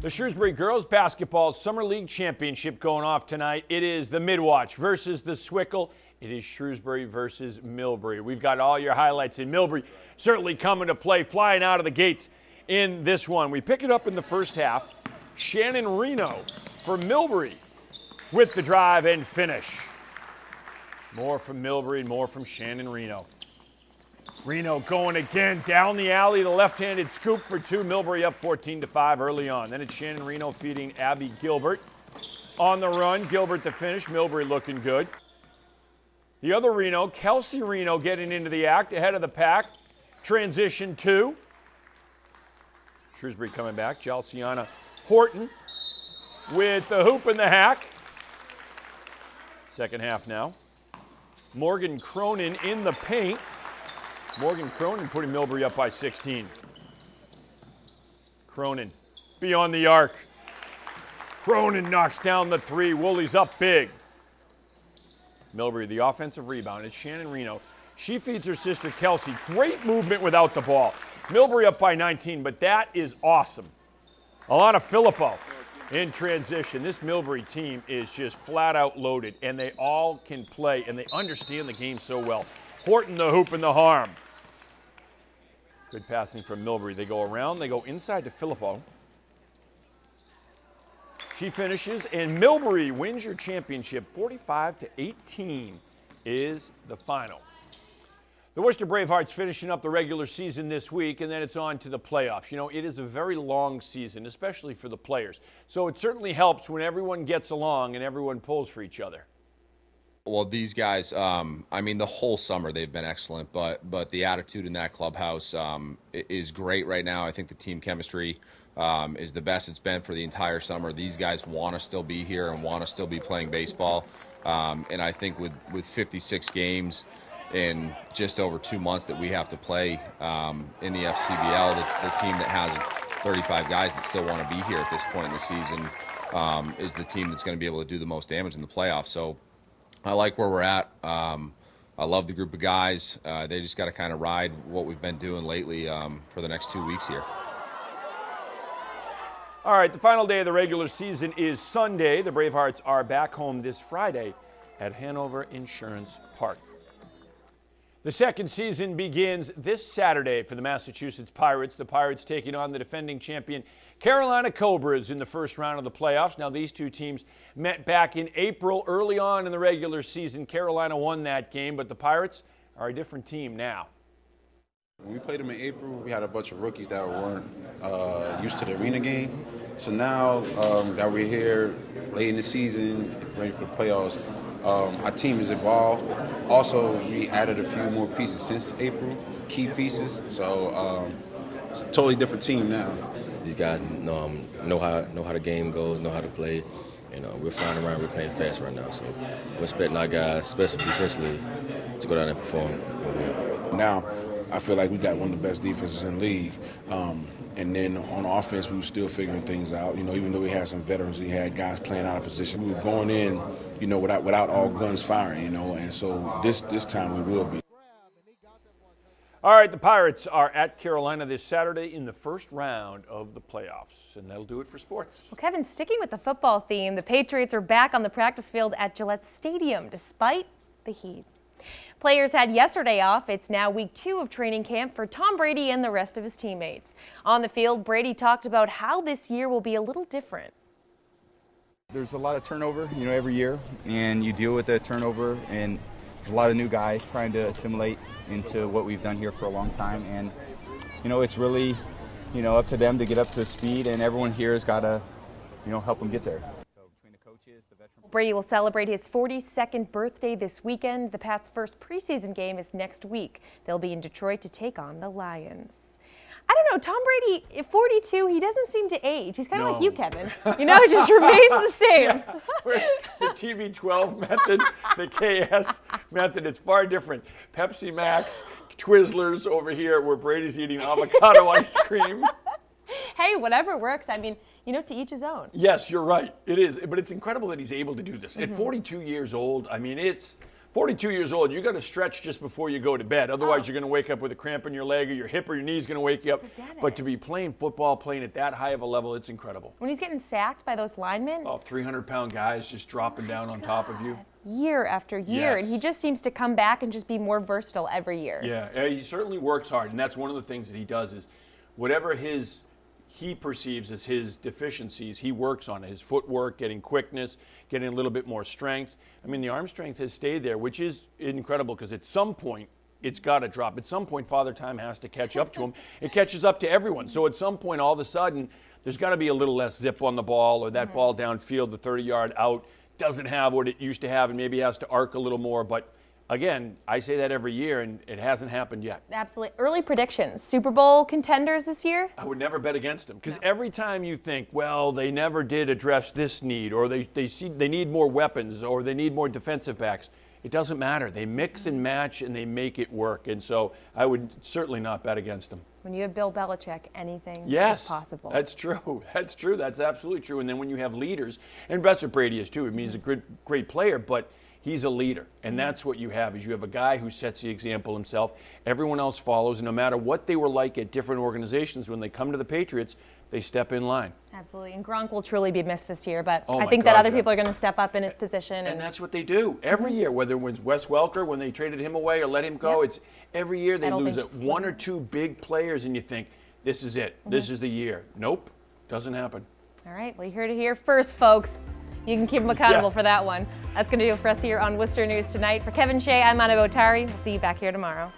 The Shrewsbury Girls Basketball Summer League Championship going off tonight. It is the Midwatch versus the Swickle. It is Shrewsbury versus Millbury. We've got all your highlights in Millbury. Certainly coming to play, flying out of the gates in this one. We pick it up in the first half. Shannon Reno for Millbury with the drive and finish. More from Millbury and more from Shannon Reno. Reno going again down the alley, the left-handed scoop for two. Millbury up 14-5 early on. Then it's Shannon Reno feeding Abby Gilbert. On the run, Gilbert to finish. Millbury looking good. The other Reno, Kelsey Reno, getting into the act ahead of the pack. Transition two. Shrewsbury coming back. Jalciana Horton with the hoop and the hack. Second half now. Morgan Cronin in the paint. Morgan Cronin putting Millbury up by 16. Cronin beyond the arc. Cronin knocks down the three. Wooley's up big. Millbury, the offensive rebound. It's Shannon Reno. She feeds her sister Kelsey. Great movement without the ball. Millbury up by 19, but that is awesome. Alana Filippo in transition. This Millbury team is just flat out loaded, and they all can play, and they understand the game so well. Horton the hoop and the harm. Good passing from Millbury. They go around, they go inside to Filippo. She finishes, and Millbury wins your championship. 45-18 is the final. The Worcester Bravehearts finishing up the regular season this week, and then it's on to the playoffs. You know, it is a very long season, especially for the players. So it certainly helps when everyone gets along and everyone pulls for each other. Well, these guys, I mean, the whole summer they've been excellent, but the attitude in that clubhouse is great right now. I think the team chemistry is the best it's been for the entire summer. These guys want to still be here and want to still be playing baseball. And I think with 56 games in just over 2 months that we have to play in the FCBL, the team that has 35 guys that still want to be here at this point in the season is the team that's going to be able to do the most damage in the playoffs. So I like where we're at. I love the group of guys. They just got to kind of ride what we've been doing lately for the next 2 weeks here. All right, the final day of the regular season is Sunday. The Bravehearts are back home this Friday at Hanover Insurance Park. The second season begins this Saturday for the Massachusetts Pirates. The Pirates taking on the defending champion Carolina Cobras in the first round of the playoffs. Now, these two teams met back in April early on in the regular season. Carolina won that game, but the Pirates are a different team now. When we played them in April, we had a bunch of rookies that weren't used to the arena game. So now that we're here late in the season, ready for the playoffs, our team has evolved. Also, we added a few more pieces since April, key pieces. So it's a totally different team now. These guys know how the game goes, know how to play. You know, we're flying around, we're playing fast right now. So we're expecting our guys, especially defensively, to go down and perform. Now, I feel like we got one of the best defenses in the league. And then on offense, we were still figuring things out. You know, even though we had some veterans, we had guys playing out of position. We were going in, you know, without all guns firing, you know. And so this time we will be. All right, the Pirates are at Carolina this Saturday in the first round of the playoffs, and that'll do it for sports. Well, Kevin, sticking with the football theme, the Patriots are back on the practice field at Gillette Stadium despite the heat. Players had yesterday off. It's now week 2 of training camp for Tom Brady and the rest of his teammates. On the field, Brady talked about how this year will be a little different. There's a lot of turnover, you know, every year, and you deal with that turnover, and there's a lot of new guys trying to assimilate into what we've done here for a long time, and you know, it's really, you know, up to them to get up to speed, and everyone here has got to, you know, help them get there. Brady will celebrate his 42nd birthday this weekend. The Pats' first preseason game is next week. They'll be in Detroit to take on the Lions. I don't know, Tom Brady, at 42, he doesn't seem to age. He's kind of like you, Kevin. You know, it just remains the same. Yeah, the TB12 method, the KS method, it's far different. Pepsi Max, Twizzlers over here where Brady's eating avocado ice cream. Hey, whatever works. I mean, you know, to each his own. Yes, you're right. It is. But it's incredible that he's able to do this. At 42 years old, I mean, it's 42 years old, you got to stretch just before you go to bed. Otherwise, you're going to wake up with a cramp in your leg or your hip or your knee's going to wake you up. But to be playing football, playing at that high of a level, it's incredible. When he's getting sacked by those linemen. 300-pound guys just dropping down on top of you. Year after year. Yes. And he just seems to come back and just be more versatile every year. Yeah, he certainly works hard. And that's one of the things that he does is whatever he perceives as his deficiencies, he works on it. His footwork, getting quickness, getting a little bit more strength. I mean, the arm strength has stayed there, which is incredible because at some point, it's got to drop. At some point, Father Time has to catch up to him. It catches up to everyone. So at some point, all of a sudden, there's got to be a little less zip on the ball, or that ball downfield, the 30-yard out, doesn't have what it used to have and maybe has to arc a little more. But again, I say that every year, and it hasn't happened yet. Absolutely. Early predictions. Super Bowl contenders this year? I would never bet against them because every time you think, well, they never did address this need, or they need more weapons, or they need more defensive backs, it doesn't matter. They mix and match, and they make it work. And so I would certainly not bet against them. When you have Bill Belichick, anything Yes, is possible. that's true. That's true. That's absolutely true. And then when you have leaders, and that's what Brady is too. I mean, he's a great player, but he's a leader, and that's what you have, is you have a guy who sets the example himself. Everyone else follows, and no matter what they were like at different organizations, when they come to the Patriots, they step in line. Absolutely, and Gronk will truly be missed this year, but Oh I my think God, that other Jeff. people are going to step up in his position. And that's what they do every year, whether it was Wes Welker when they traded him away or let him go. It's every year they lose one or two big players, and you think, this is it. This is the year. Nope, doesn't happen. All right, well, you heard it here first, folks. You can keep them accountable for that one. That's going to do it for us here on Worcester News Tonight. For Kevin Shea, I'm Anna Botari. We'll see you back here tomorrow.